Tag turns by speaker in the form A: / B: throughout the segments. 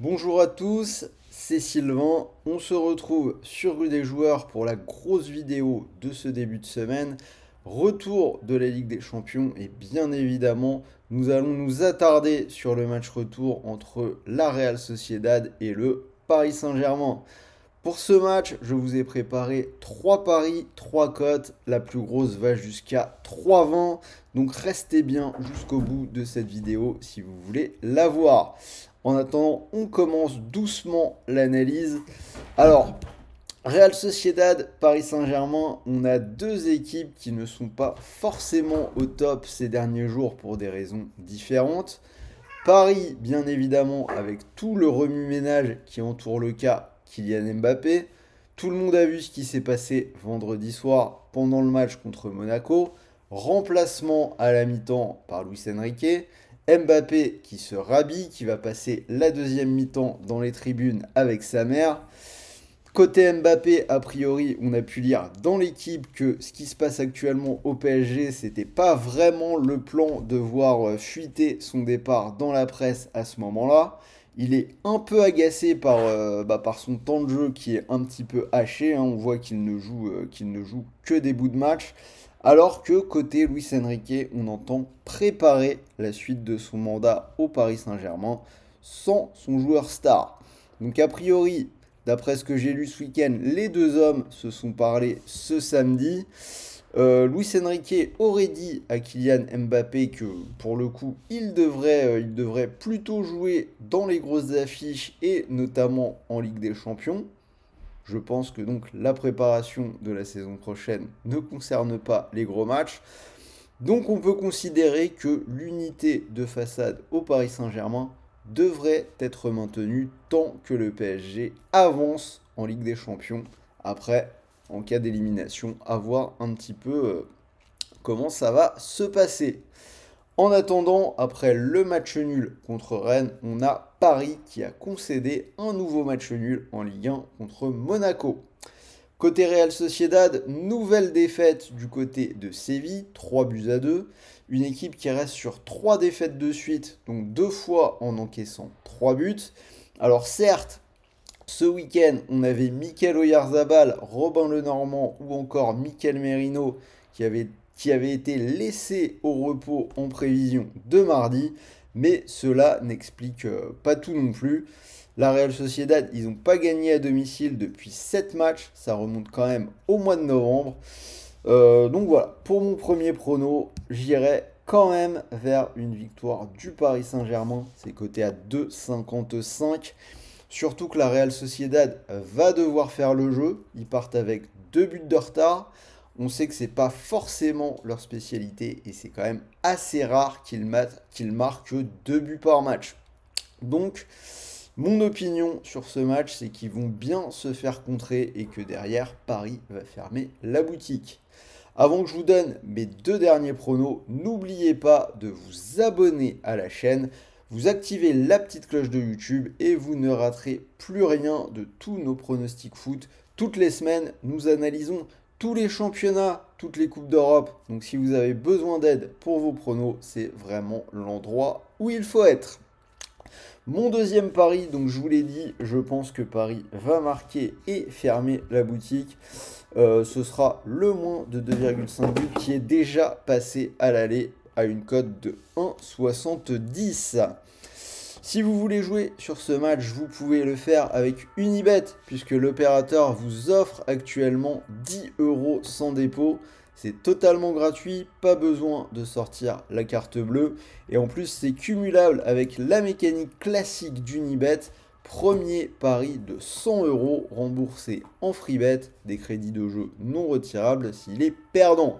A: Bonjour à tous, c'est Sylvain. On se retrouve sur Rue des Joueurs pour la grosse vidéo de ce début de semaine. Retour de la Ligue des Champions et bien évidemment, nous allons nous attarder sur le match retour entre la Real Sociedad et le Paris Saint-Germain. Pour ce match, je vous ai préparé 3 paris, 3 cotes. La plus grosse va jusqu'à 3,20. Donc restez bien jusqu'au bout de cette vidéo si vous voulez la voir. En attendant, on commence doucement l'analyse. Alors, Real Sociedad, Paris Saint-Germain, on a deux équipes qui ne sont pas forcément au top ces derniers jours pour des raisons différentes. Paris, bien évidemment, avec tout le remue-ménage qui entoure le cas Kylian Mbappé. Tout le monde a vu ce qui s'est passé vendredi soir pendant le match contre Monaco. Remplacement à la mi-temps par Luis Enrique. Mbappé qui se rhabille, qui va passer la deuxième mi-temps dans les tribunes avec sa mère. Côté Mbappé, a priori, on a pu lire dans l'équipe que ce qui se passe actuellement au PSG, c'était pas vraiment le plan de voir fuiter son départ dans la presse à ce moment-là. Il est un peu agacé par son temps de jeu qui est un petit peu haché, hein. On voit qu'il ne joue que des bouts de match. Alors que côté Luis Enrique, on entend préparer la suite de son mandat au Paris Saint-Germain sans son joueur star. Donc a priori, d'après ce que j'ai lu ce week-end, les deux hommes se sont parlé ce samedi. Luis Enrique aurait dit à Kylian Mbappé que pour le coup, il devrait plutôt jouer dans les grosses affiches et notamment en Ligue des Champions. Je pense que donc la préparation de la saison prochaine ne concerne pas les gros matchs. Donc on peut considérer que l'unité de façade au Paris Saint-Germain devrait être maintenue tant que le PSG avance en Ligue des Champions. Après, en cas d'élimination, à voir un petit peu comment ça va se passer. En attendant, après le match nul contre Rennes, on a Paris qui a concédé un nouveau match nul en Ligue 1 contre Monaco. Côté Real Sociedad, nouvelle défaite du côté de Séville, 3 buts à 2. Une équipe qui reste sur 3 défaites de suite, donc 2 fois en encaissant 3 buts. Alors certes, ce week-end, on avait Mikel Oyarzabal, Robin Lenormand ou encore Mikel Merino qui avaient été laissés au repos en prévision de mardi, mais cela n'explique pas tout non plus. La Real Sociedad, ils n'ont pas gagné à domicile depuis 7 matchs, ça remonte quand même au mois de novembre. Donc voilà, pour mon premier prono, j'irai quand même vers une victoire du Paris Saint-Germain, c'est coté à 2,55. Surtout que la Real Sociedad va devoir faire le jeu, ils partent avec 2 buts de retard. On sait que c'est pas forcément leur spécialité et c'est quand même assez rare qu'ils marquent 2 buts par match. Donc, mon opinion sur ce match, c'est qu'ils vont bien se faire contrer et que derrière, Paris va fermer la boutique. Avant que je vous donne mes deux derniers pronos, n'oubliez pas de vous abonner à la chaîne, vous activez la petite cloche de YouTube et vous ne raterez plus rien de tous nos pronostics foot. Toutes les semaines, nous analysons tous les championnats, toutes les coupes d'Europe. Donc si vous avez besoin d'aide pour vos pronos, c'est vraiment l'endroit où il faut être. Mon deuxième pari, donc je vous l'ai dit, je pense que Paris va marquer et fermer la boutique. Ce sera le moins de 2,5 buts qui est déjà passé à l'aller à une cote de 1,70. Si vous voulez jouer sur ce match, vous pouvez le faire avec Unibet, puisque l'opérateur vous offre actuellement 10 euros sans dépôt. C'est totalement gratuit, pas besoin de sortir la carte bleue. Et en plus, c'est cumulable avec la mécanique classique d'Unibet. Premier pari de 100 euros remboursé en freebet, des crédits de jeu non retirables s'il est perdant.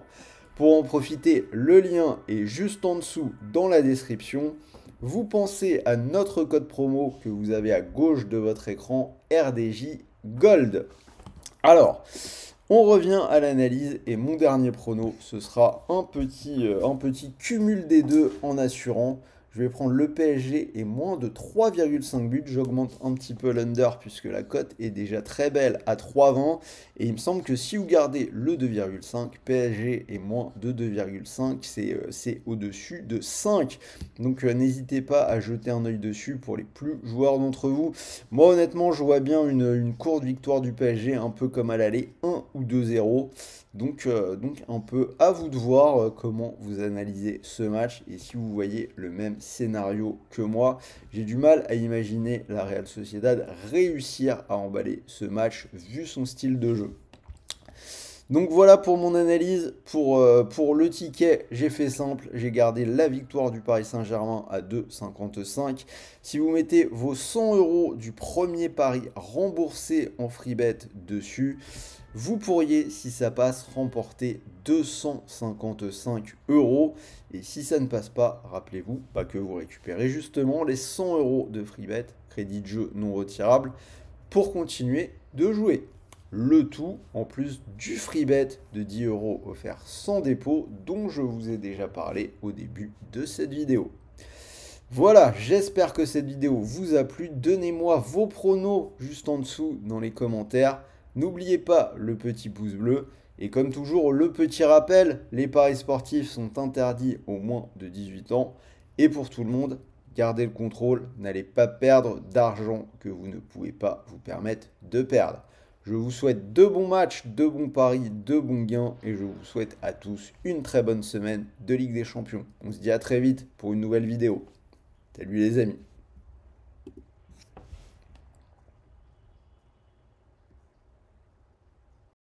A: Pour en profiter, le lien est juste en dessous dans la description. Vous pensez à notre code promo que vous avez à gauche de votre écran, RDJ Gold. Alors, on revient à l'analyse et mon dernier prono, ce sera un petit cumul des deux en assurant. Je vais prendre le PSG et moins de 3,5 buts. J'augmente un petit peu l'under puisque la cote est déjà très belle à 3,20. Et il me semble que si vous gardez le 2,5, PSG et moins de 2,5, c'est au-dessus de 5. Donc n'hésitez pas à jeter un œil dessus pour les plus joueurs d'entre vous. Moi honnêtement je vois bien une courte victoire du PSG, un peu comme à l'aller, 1 ou 2-0. Donc un peu à vous de voir comment vous analysez ce match et si vous voyez le même scénario que moi. J'ai du mal à imaginer la Real Sociedad réussir à emballer ce match vu son style de jeu. Donc voilà pour mon analyse. Pour le ticket, j'ai fait simple. J'ai gardé la victoire du Paris Saint-Germain à 2,55. Si vous mettez vos 100 euros du premier pari remboursé en free bet dessus, vous pourriez, si ça passe, remporter 255 euros. Et si ça ne passe pas, rappelez-vous pas que vous récupérez justement les 100 euros de free bet, crédit de jeu non retirable, pour continuer de jouer. Le tout en plus du free bet de 10 euros offert sans dépôt dont je vous ai déjà parlé au début de cette vidéo. Voilà, j'espère que cette vidéo vous a plu. Donnez-moi vos pronos juste en dessous dans les commentaires. N'oubliez pas le petit pouce bleu. Et comme toujours, le petit rappel, les paris sportifs sont interdits aux moins de 18 ans. Et pour tout le monde, gardez le contrôle, n'allez pas perdre d'argent que vous ne pouvez pas vous permettre de perdre. Je vous souhaite de bons matchs, de bons paris, de bons gains et je vous souhaite à tous une très bonne semaine de Ligue des Champions. On se dit à très vite pour une nouvelle vidéo. Salut les amis.